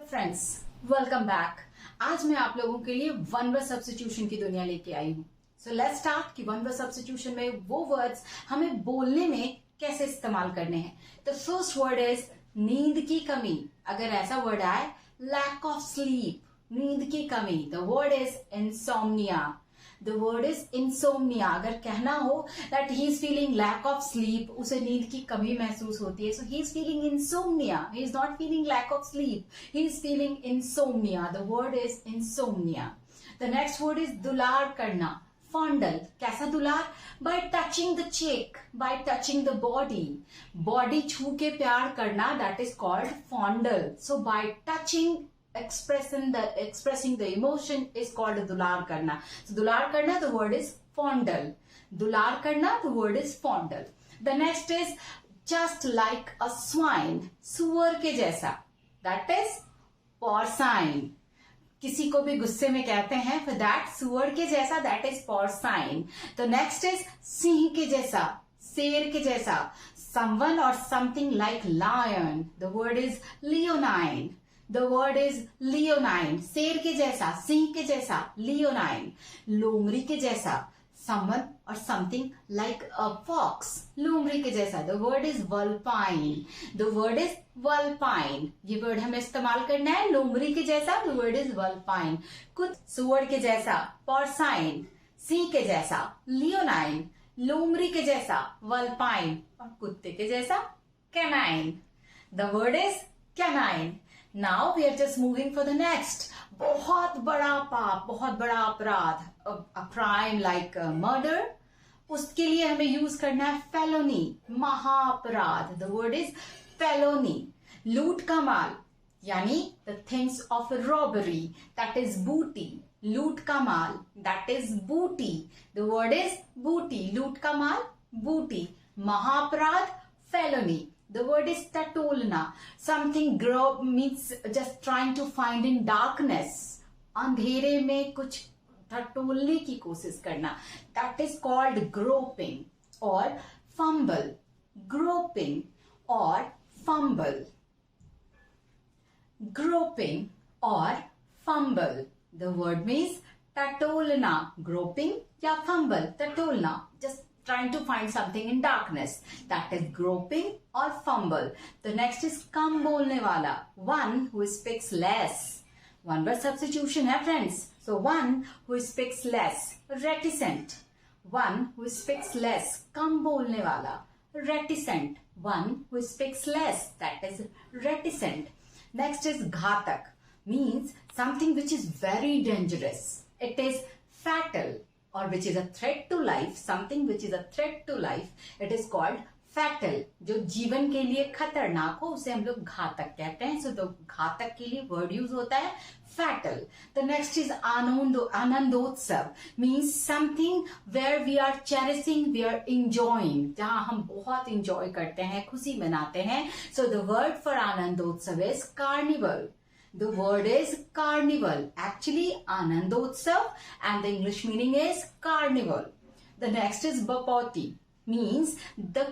Friends, welcome back. आज मैं आप लोगों के लिए वन वर्ड सब्स्टिट्यूशन की दुनिया लेके आई हूँ। सो लेट्स स्टार्ट कि वन वर्ड सब्स्टिट्यूशन में वो वर्ड्स हमें बोलने में कैसे इस्तेमाल करने हैं। द फर्स्ट वर्ड इज नींद की कमी। अगर ऐसा वर्ड आए लैक ऑफ स्लीप, नींद की कमी, the word is insomnia. The word is insomnia. अगर कहना हो that he is feeling lack of sleep, उसे नींद की कमी महसूस होती है, so he is feeling insomnia. He is not feeling lack of sleep, he is feeling insomnia. The word is insomnia. The next word is दुलार करना, fondle. कैसा दुलार? By touching the cheek, by touching the body, body छू के प्यार करना, that is called fondle. So by touching expressing the emotion is called दुलार करना. So दुलार करना, the word is fondle. दुलार करना, the word is fondle. The next is just like a swine, सुअर के जैसा, that is porcine. किसी को भी गुस्से में कहते हैं for that, सुअर के जैसा, that is porcine. The next is Singh के जैसा, शेर के जैसा, someone or something like lion. The word is leonine. The word is leonine. शेर के जैसा, सिंह के जैसा, leonine. लोमड़ी के जैसा, someone or something like a fox. लोमड़ी के जैसा, the word is vulpine. The word is vulpine. ये वर्ड हमें इस्तेमाल करना है, लोमड़ी के जैसा, the word is vulpine. कुछ सुअर के जैसा, porcine. सिंह के जैसा, leonine. लोमड़ी के जैसा, vulpine. और कुत्ते के जैसा, canine. The word is canine. Now we are just moving for the next. बहुत बड़ा पाप, बहुत बड़ा अपराध, a crime like murder, उसके लिए हमें यूज करना है felony, महाअपराध. The word is felony. लूट का माल, यानी the things of robbery, that is booty. लूट का माल, that is booty. The word is booty. लूट का माल, booty. महाअपराध, felony. The word is टटोलना. Something grope means just trying to find in darkness. अंधेरे में कुछ टटोलने की कोशिश करना. That is called groping or fumble. Groping or fumble. Groping or fumble. The word means टटोलना. Groping या fumble, टटोलना. Just trying to find something in darkness, that is groping or fumble. The next is कम बोलने वाला, one who speaks less. One word substitution है friends. So one who speaks less, reticent. One who speaks less, कम बोलने वाला, reticent. One who speaks less, that is reticent. Next is घातक, means something which is very dangerous. It is fatal. Or which is a threat to life, something which is a threat to life, it is called fatal. जो जीवन के लिए खतरनाक हो उसे हम लोग घातक कहते हैं. So तो घातक के लिए word use होता है fatal. The next is आनंदोत्सव, means something where we are cherishing, we are enjoying, जहाँ हम बहुत enjoy करते हैं, खुशी मनाते हैं. So the word for आनंदोत्सव is carnival. The word is carnival. Actually, Anandotsav, and the English meaning is carnival. The next is Bapauti, means the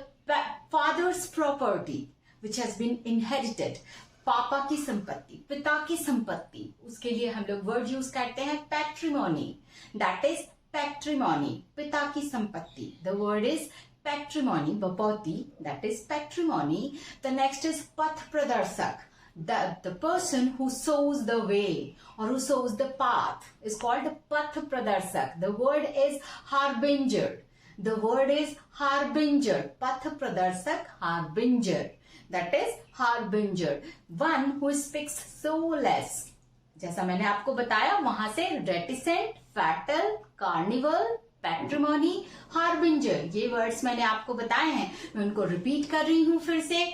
father's property which has been inherited. पापा की संपत्ति, पिता की संपत्ति, उसके लिए हम लोग वर्ड यूज करते हैं patrimony. That is patrimony, पिता की संपत्ति. The word is patrimony, Bapauti, that is patrimony. The next is पथ प्रदर्शक. The person who shows the way or who shows the path is called path pradarshak. The word is harbinger. The word is harbinger. Path pradarshak, harbinger. That is harbinger. One who speaks so less. जैसा मैंने आपको बताया, वहां से reticent, fatal, carnival, patrimony, harbinger, ये words मैंने आपको बताए हैं. मैं उनको रिपीट कर रही हूं फिर से.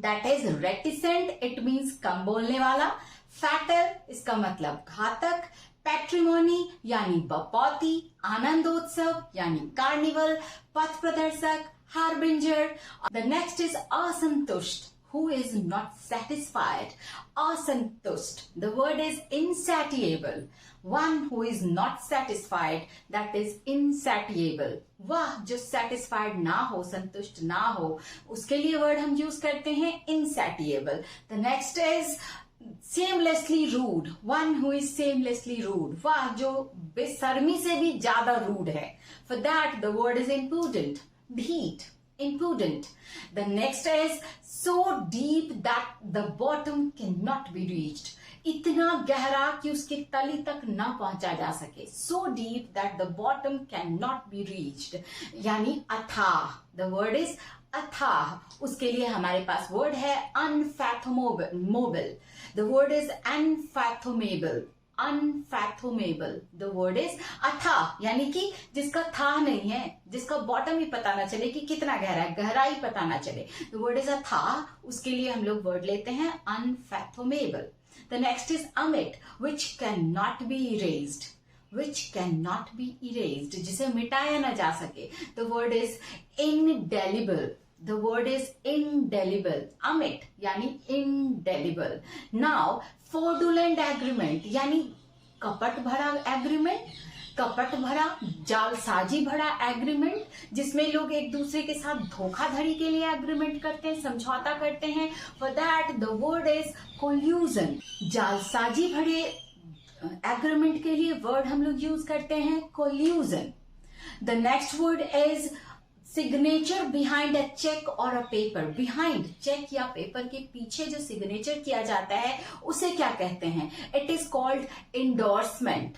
That is reticent, it means कम बोलने वाला. Fatal, इसका मतलब घातक. Patrimony यानी बपौती. आनंदोत्सव यानी कार्निवल. पथ प्रदर्शक, harbinger. The next is असंतुष्ट, who is not satisfied. Asantust, the word is insatiable. One who is not satisfied, that is insatiable. वह जो satisfied ना हो, संतुष्ट ना हो, उसके लिए वर्ड हम यूज करते हैं insatiable. The next is shamelessly rude, one who is shamelessly rude, वह जो बेशर्मी से भी ज्यादा रूड है. For that the word is imprudent, ढीठ, impudent. The next is so deep that the bottom cannot be reached. इतना गहरा कि उसके तली तक ना पहुंचा जा सके. So deep that the bottom cannot be reached. यानी अथाह. The word is अथाह. उसके लिए हमारे पास वर्ड है unfathomable. The word is unfathomable. Unfathomable. The word is अथाह, यानी कि जिसका था नहीं है, जिसका बॉटम ही पता ना चले कि कितना गहरा है, गहराई पता ना चले. The word is अथाह. उसके लिए हम लोग वर्ड लेते हैं unfathomable. The next is amid, which cannot be erased. Which cannot be erased, जिसे मिटाया ना जा सके. The word is indelible. The word is indelible. Amid यानी indelible. Now fraudulent agreement यानी कपट भरा एग्रीमेंट, कपट भरा जालसाजी भरा एग्रीमेंट, जिसमें लोग एक दूसरे के साथ धोखाधड़ी के लिए एग्रीमेंट करते हैं, समझौता करते हैं. For that the word is collusion. जालसाजी भरे एग्रीमेंट के लिए वर्ड हम लोग यूज करते हैं collusion. The next word is signature behind a cheque और अ पेपर. बिहाइंड चेक या पेपर के पीछे जो सिग्नेचर किया जाता है उसे क्या कहते हैं? It is called endorsement.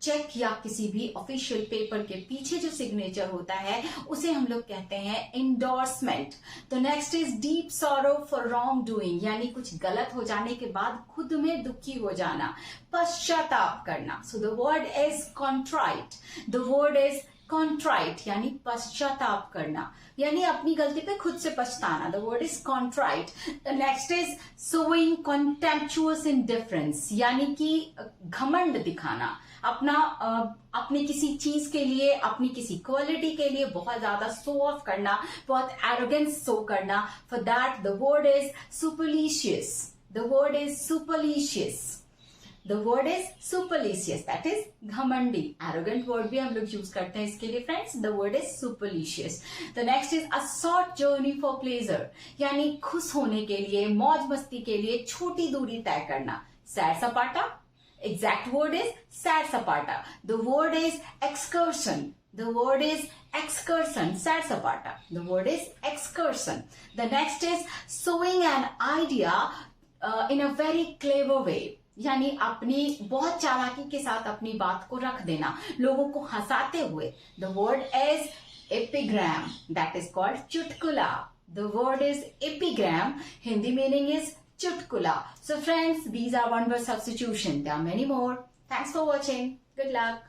Cheque या किसी भी ऑफिशियल पेपर के पीछे जो सिग्नेचर होता है उसे हम लोग कहते हैं endorsement. The next is deep sorrow for wrong doing, यानी कुछ गलत हो जाने के बाद खुद में दुखी हो जाना, पश्चाताप करना. So the word is contrite. The word is contrite यानी पश्चाताप करना, यानी अपनी गलती पे खुद से पछताना. The word is contrite. The next is showing contemptuous indifference, यानी कि घमंड दिखाना, अपनी किसी चीज के लिए, अपनी किसी क्वालिटी के लिए बहुत ज्यादा शो ऑफ करना, बहुत एरोगेंस शो करना. For that the word is supercilious. The word is supercilious. The word is supercilious, that is घमंडी. Arrogant word भी हम लोग यूज करते हैं इसके लिए friends. The word is supercilious. The next is a short journey for pleasure, यानी खुश होने के लिए, मौज मस्ती के लिए छोटी दूरी तय करना. सैर सपाटा. Exact word is सैर सपाटा. The word is excursion. The word is excursion. सैर सपाटा. The word is excursion. The next is showing an idea in a very clever way, यानी अपनी बहुत चालाकी के साथ अपनी बात को रख देना, लोगों को हंसाते हुए. The word is epigram, that is called चुटकुला. The word is epigram. Hindi meaning is चुटकुला. So friends, these are one word substitution. There are many more. Thanks for watching. Good luck.